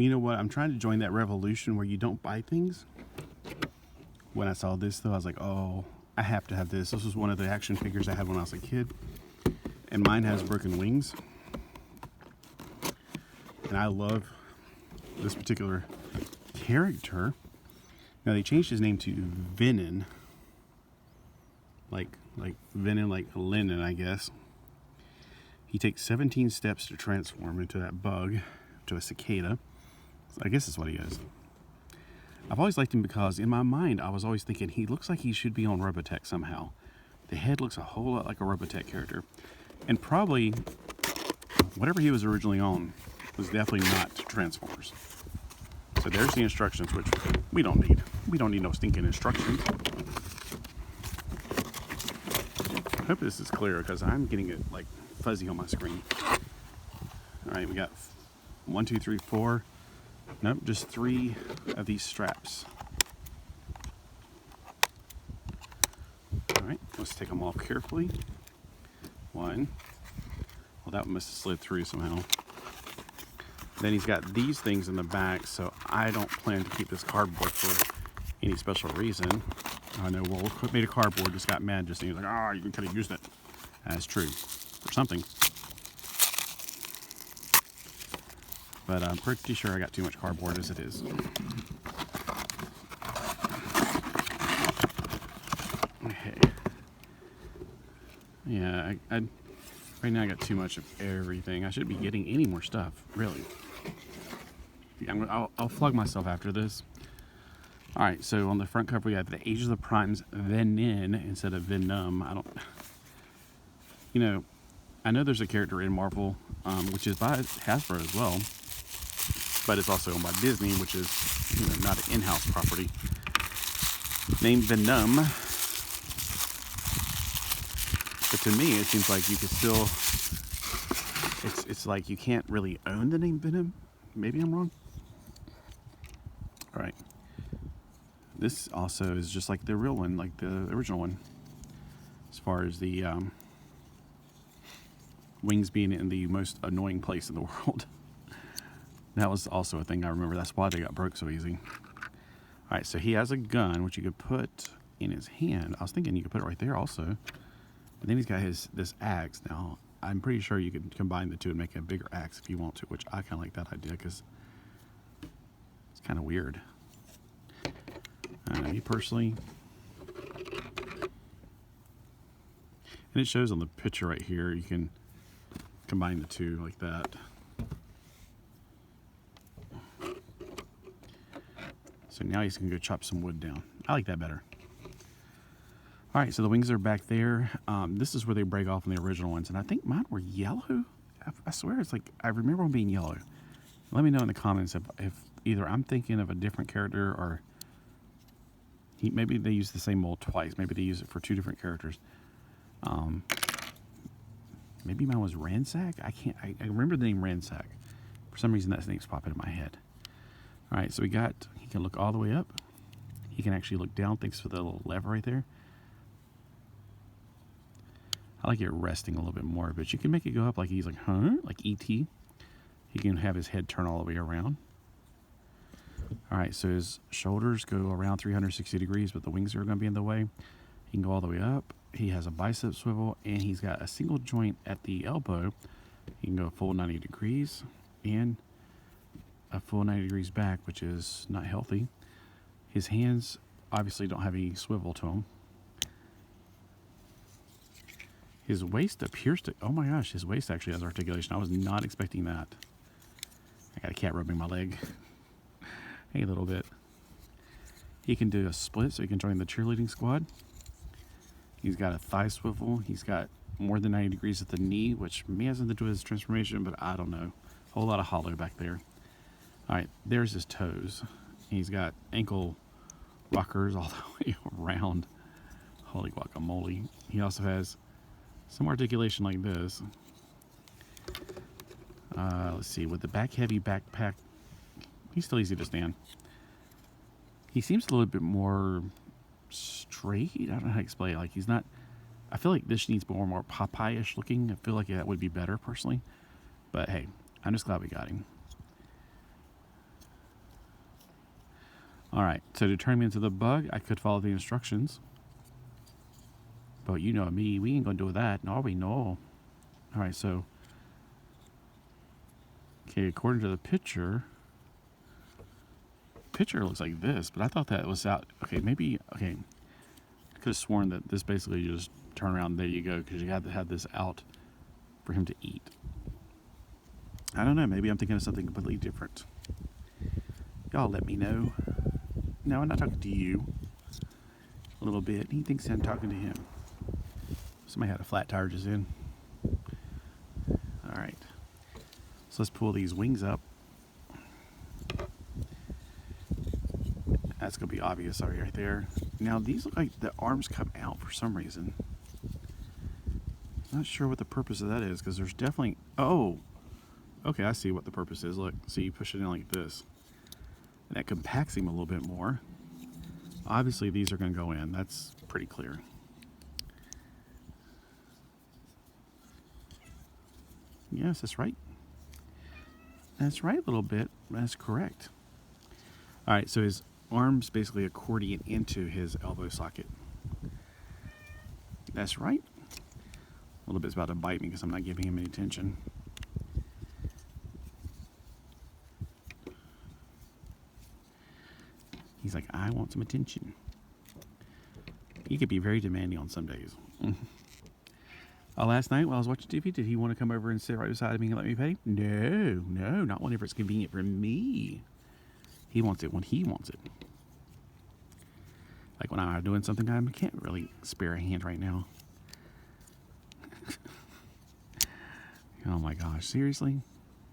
You know what? I'm trying to join that revolution where you don't buy things. When I saw this, though, I was like, oh, I have to have this. This was one of the action figures I had when I was a kid. And mine has broken wings. And I love this particular character. Now, they changed his name to Venin. Like Venin, like Lennon, I guess. He takes 17 steps to transform into that bug, to a cicada. I guess that's what he is. I've always liked him because in my mind, I was always thinking he looks like he should be on Robotech somehow. The head looks a whole lot like a Robotech character. And probably whatever he was originally on was definitely not Transformers. So there's the instructions, which we don't need. We don't need no stinking instructions. I hope this is clear because I'm getting it like fuzzy on my screen. All right, we got 1, 2, 3, 4. Nope, just 3 of these straps. All right, let's take them off carefully. 1. Well, that one must have slid through somehow. Then he's got these things in the back, so I don't plan to keep this cardboard for any special reason. I know, well, made a cardboard, just got mad just, and he was like, you could have used it. That's true, for something. But I'm pretty sure I got too much cardboard as it is. Okay. Yeah, right now I got too much of everything. I shouldn't be getting any more stuff, really. I'll flog myself after this. All right, so on the front cover we have the Age of the Primes Venin instead of Venom. I know there's a character in Marvel, which is by Hasbro as well, but it's also owned by Disney, which is not an in-house property, named Venom. But to me, it seems like you could still. It's like you can't really own the name Venom. Maybe I'm wrong. All right. This also is just like the real one, like the original one, as far as the wings being in the most annoying place in the world. That was also a thing I remember. That's why they got broke so easy. All right, so he has a gun, which you could put in his hand. I was thinking you could put it right there also. And then he's got this axe. Now, I'm pretty sure you could combine the two and make a bigger axe if you want to, which I kind of like that idea because it's kind of weird. Me personally. And it shows on the picture right here, you can combine the two like that. So now he's going to go chop some wood down. I like that better. All right, so the wings are back there. This is where they break off in the original ones. And I think mine were yellow. I swear it's like, I remember them being yellow. Let me know in the comments if either I'm thinking of a different character or maybe they use the same mold twice. Maybe they use it for 2 different characters. Maybe mine was Ransack. I remember the name Ransack. For some reason that name's popping in my head. All right, so he can look all the way up. He can actually look down thanks to the little lever right there. I like it resting a little bit more, but you can make it go up like he's like, huh? Like E.T. He can have his head turn all the way around. All right, so his shoulders go around 360 degrees, but the wings are going to be in the way. He can go all the way up. He has a bicep swivel, and he's got a single joint at the elbow. He can go a full 90 degrees and a full 90 degrees back, which is not healthy. His hands obviously don't have any swivel to them. His waist appears to, oh my gosh, his waist actually has articulation. I was not expecting that. I got a cat rubbing my leg. A little bit. He can do a split, so he can join the cheerleading squad. He's got a thigh swivel. He's got more than 90 degrees at the knee, which may have something to do with his transformation, but I don't know. A whole lot of hollow back there. All right, there's his toes. He's got ankle rockers all the way around. Holy guacamole. He also has some articulation like this. Let's see, with the back heavy backpack, he's still easy to stand. He seems a little bit more straight. I don't know how to explain it. Like he's not, I feel like this needs more Popeye-ish looking. I feel like that would be better personally. But hey, I'm just glad we got him. Alright, so to turn me into the bug, I could follow the instructions. But you know me, we ain't gonna do that. No, we know. Alright, so. Okay, according to the picture looks like this, but I thought that was out. Okay, maybe. Okay. I could have sworn that this basically just turn around, there you go, because you had to have this out for him to eat. I don't know, maybe I'm thinking of something completely different. Y'all let me know. No, I'm not talking to you. A little bit. He thinks I'm talking to him. Somebody had a flat tire just in. Alright. So let's pull these wings up. That's going to be obvious right there. Now these look like the arms come out for some reason. Not sure what the purpose of that is, because there's definitely... Oh! Okay, I see what the purpose is. Look, see, you push it in like this. And that compacts him a little bit more. Obviously, these are going to go in. That's pretty clear. Yes, that's right. That's right a little bit. That's correct. Alright, so his arms basically accordion into his elbow socket. That's right. A little bit's about to bite me because I'm not giving him any attention. He's like, I want some attention. He could be very demanding on some days. Last night while I was watching TV, did he want to come over and sit right beside me and let me pay? No, not whenever it's convenient for me. He wants it when he wants it. Like when I'm doing something, I can't really spare a hand right now. Oh my gosh, seriously?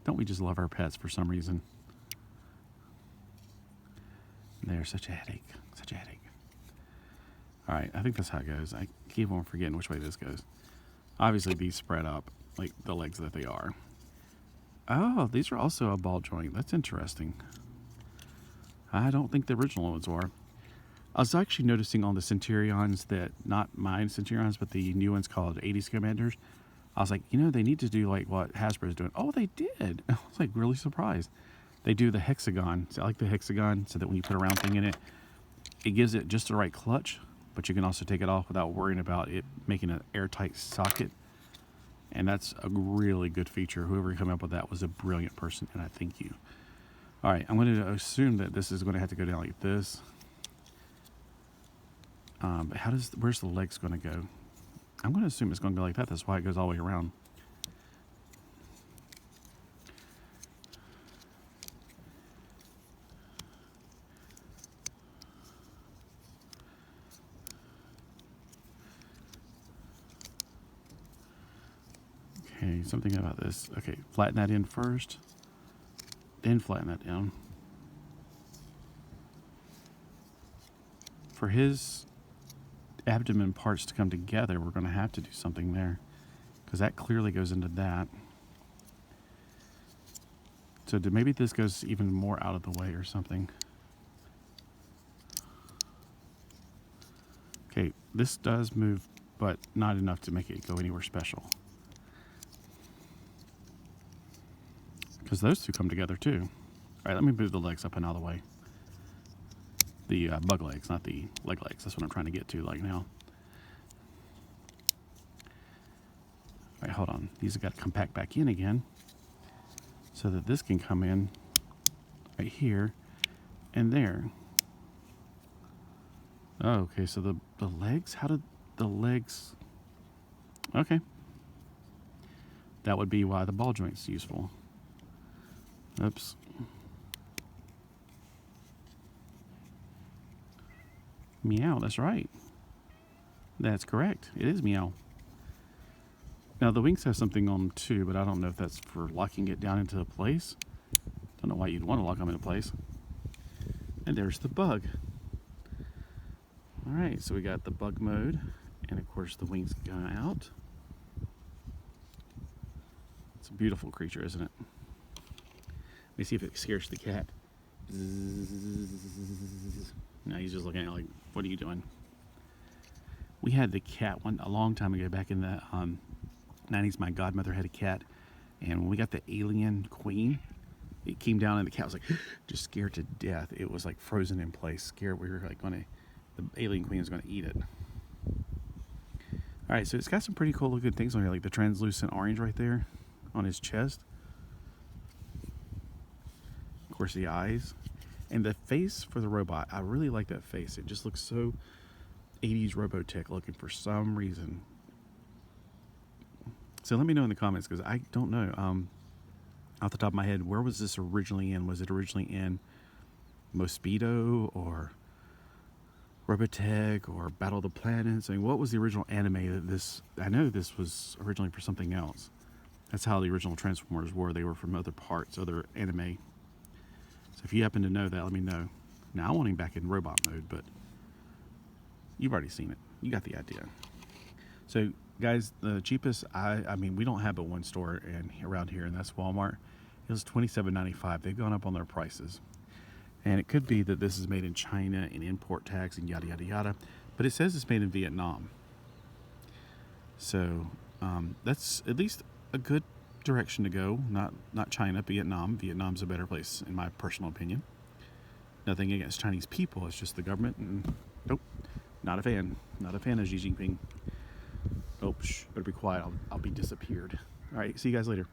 Don't we just love our pets for some reason? They're such a headache. Such a headache. Alright, I think that's how it goes. I keep on forgetting which way this goes. Obviously, these spread up like the legs that they are. Oh, these are also a ball joint. That's interesting. I don't think the original ones were. I was actually noticing on the Centurions that, not mine Centurions, but the new ones called 80s Commanders. I was like, you know, they need to do like what Hasbro's doing. Oh, they did. I was like really surprised. They do the hexagon. So I like the hexagon so that when you put a round thing in it, it gives it just the right clutch, but you can also take it off without worrying about it making an airtight socket. And that's a really good feature. Whoever came up with that was a brilliant person, and I thank you. All right, I'm going to assume that this is going to have to go down like this. But where's the legs going to go? I'm going to assume it's going to go like that. That's why it goes all the way around. Okay, something about this. Okay, flatten that in first, then flatten that down. For his abdomen parts to come together, we're going to have to do something there, because that clearly goes into that. So maybe this goes even more out of the way or something. Okay, this does move, but not enough to make it go anywhere special. Because those two come together too. All right, let me move the legs up and out of the way. The bug legs, not the leg legs. That's what I'm trying to get to like now. All right, hold on. These have got to come back in again so that this can come in right here and there. Oh, okay, so the legs, how did the legs... Okay. That would be why the ball joint's useful. Oops. Meow, that's right. That's correct. It is meow. Now the wings have something on them too, but I don't know if that's for locking it down into place. Don't know why you'd want to lock them into place. And there's the bug. Alright, so we got the bug mode, and of course the wings go out. It's a beautiful creature, isn't it? Let me see if it scares the cat. No, he's just looking at it like, what are you doing? We had the cat a long time ago, back in the 90s. My godmother had a cat, and when we got the alien queen, it came down and the cat was like just scared to death. It was like frozen in place, scared we were like the alien queen was going to eat it. All right, so it's got some pretty cool looking things on here, like the translucent orange right there on his chest. Of course, the eyes. And the face for the robot, I really like that face. It just looks so 80s Robotech looking for some reason. So let me know in the comments, because I don't know. Off the top of my head, where was this originally in? Was it originally in Mospedo or Robotech or Battle of the Planets? I mean, what was the original anime that this... I know this was originally for something else. That's how the original Transformers were. They were from other parts, other anime. So if you happen to know that, let me know. Now, I want him back in robot mode, but you've already seen it. You got the idea. So, guys, the cheapest, I mean, we don't have but one store around here, and that's Walmart. It was $27.95. They've gone up on their prices. And it could be that this is made in China and import tax and yada, yada, yada. But it says it's made in Vietnam. So that's at least a good direction to go. Not China, Vietnam. Vietnam's a better place, in my personal opinion. Nothing against Chinese people. It's just the government. And nope, not a fan. Not a fan of Xi Jinping. Oh, better be quiet. I'll be disappeared. All right, see you guys later.